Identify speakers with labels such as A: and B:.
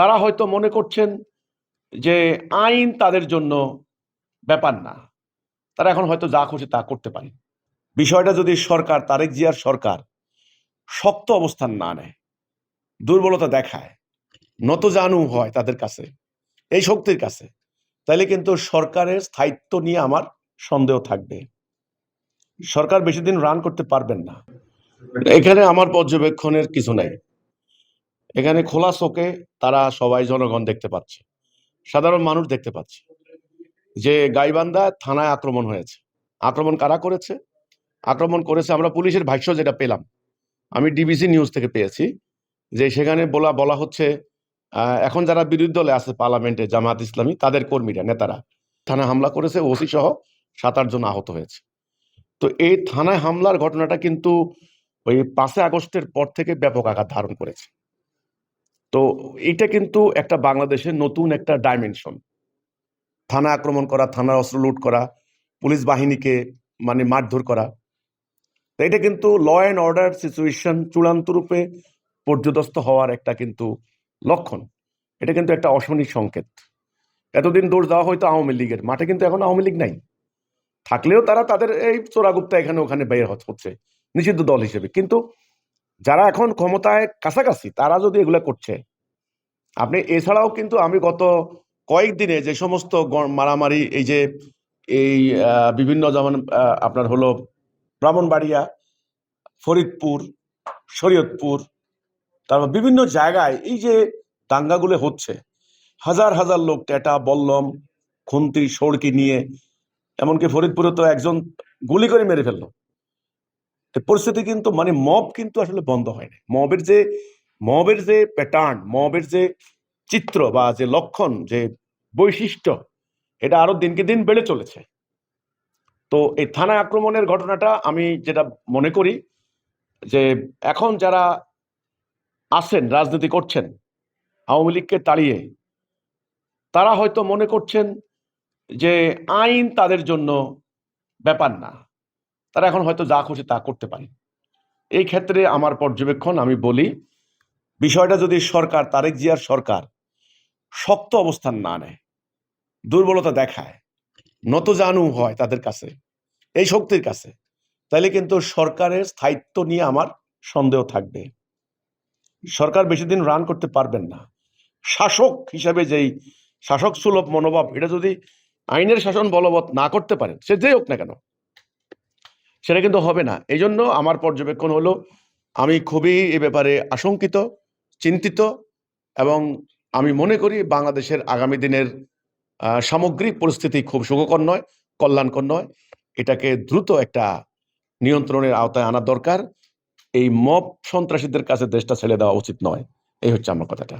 A: তারা হয়তো মনে করছেন যে আইন তাদের জন্য ব্যাপার না, তারা এখন হয়তো যা খুশি তা করতে পারে। বিষয়টা যদি সরকার, তারেক জিয়ার সরকার শক্ত অবস্থান না নেয়, দুর্বলতা দেখায়, নতজানু হয় তাদের কাছে, এই শক্তির কাছে, তাহলে কিন্তু সরকারের স্থায়িত্ব নিয়ে আমার সন্দেহ থাকবে। সরকার বেশি দিন রান করতে পারবেন না। এখানে আমার পর্যবেক্ষণের কিছু নাই। এখানে খোলা চোখে তারা সবাই, জনগণ দেখতে পাচ্ছে, সাধারণ মানুষ দেখতে পাচ্ছে যে গাইবান্ধা থানায় আক্রমণ হয়েছে। আক্রমণ কারা করেছে? আক্রমণ করেছে, আমরা পুলিশের ভাষ্য যেটা পেলাম, আমি ডিবিসি নিউজ থেকে পেয়েছি, যে সেখানে বলা হচ্ছে এখন যারা বিরোধী দলে আছে পার্লামেন্টে, জামাত ইসলামী, তাদের কর্মীরা, নেতারা থানায় হামলা করেছে, ওসি সহ 7-8 জন আহত হয়েছে। তো এই থানায় হামলার ঘটনাটা কিন্তু ওই 5 আগস্টের পর থেকে ব্যাপক আকার ধারণ করেছে। তো এটা কিন্তু একটা বাংলাদেশের নতুন একটা ডাইমেনশন। থানা আক্রমণ করা, থানার অস্ত্র লুট করা, পুলিশ বাহিনীকে মানে মারধর করা, তো এটা কিন্তু ল অ্যান্ড অর্ডার সিচুয়েশন চূড়ান্ত রূপে পর্যদস্ত হওয়ার একটা কিন্তু লক্ষণ। এটা কিন্তু একটা অশনি সংকেত। এতদিন দোষ দেওয়া হয়তো আওয়ামী লীগের, মাঠে কিন্তু এখন আওয়ামী লীগ নাই, থাকলেও তারা তাদের এই চোরাগুপ্তা এখানে ওখানে বের হচ্ছে নিষিদ্ধ দল হিসেবে। কিন্তু যারা এখন ক্ষমতায় কাছাকাছি, তারা যদি এগুলো করছে, আপনি এছাড়াও কিন্তু আমি গত কয়েকদিনে যে সমস্ত মারামারি, এই যে এই বিভিন্ন, যেমন আপনার হলো ব্রাহ্মণবাড়িয়া, ফরিদপুর, শরীয়তপুর, তারপর বিভিন্ন জায়গায় এই যে দাঙ্গাগুলো হচ্ছে, হাজার হাজার লোক টেটা, বল্লম, খুন্তি, সড়কি নিয়ে, এমনকি ফরিদপুরে তো একজন গুলি করে মেরে ফেললো। পরিস্থিতি কিন্তু মানে মব কিন্তু আসলে বন্ধ হয় না। মবের যে প্যাটার্ন, মবের যে চিত্র বা যে লক্ষণ, যে বৈশিষ্ট্য, এটা আরো দিনকে দিন বেড়ে চলেছে। তো এই থানা আক্রমণের ঘটনাটা আমি যেটা মনে করি, যে এখন যারা আছেন, রাজনীতি করছেন, আওয়ামী লীগকে তাড়িয়ে, তারা হয়তো মনে করছেন যে আইন তাদের জন্য ব্যাপার না, তারা এখন হয়তো যা খুশি তা করতে পারে। এই ক্ষেত্রে আমার পর্যবেক্ষণ, আমি বলি, বিষয়টা যদি সরকার, তারেক জিয়ার সরকার শক্ত অবস্থান না নেয়, দুর্বলতা দেখায়, নতজানু হয় তাদের কাছে, এই শক্তির কাছে, তাহলে কিন্তু সরকারের স্থায়িত্ব নিয়ে আমার সন্দেহ থাকবে। সরকার বেশি দিন রান করতে পারবেন না। শাসক হিসাবে যেই শাসক সুলভ মনোভাব, এটা যদি আইনের শাসন বলবৎ না করতে পারেন, সে যেই হোক না কেন, সেটা কিন্তু হবে না। এই জন্য আমার পর্যবেক্ষণ হলো, আমি খুবই এ ব্যাপারে আশঙ্কিত, চিন্তিত, এবং আমি মনে করি বাংলাদেশের আগামী দিনের সামগ্রিক পরিস্থিতি খুব সুখকর নয়, কল্যাণকর নয়। এটাকে দ্রুত একটা নিয়ন্ত্রণের আওতায় আনা দরকার। এই মব সন্ত্রাসীদের কাছে দেশটা ছেড়ে দেওয়া উচিত নয়। এই হচ্ছে আমার কথাটা।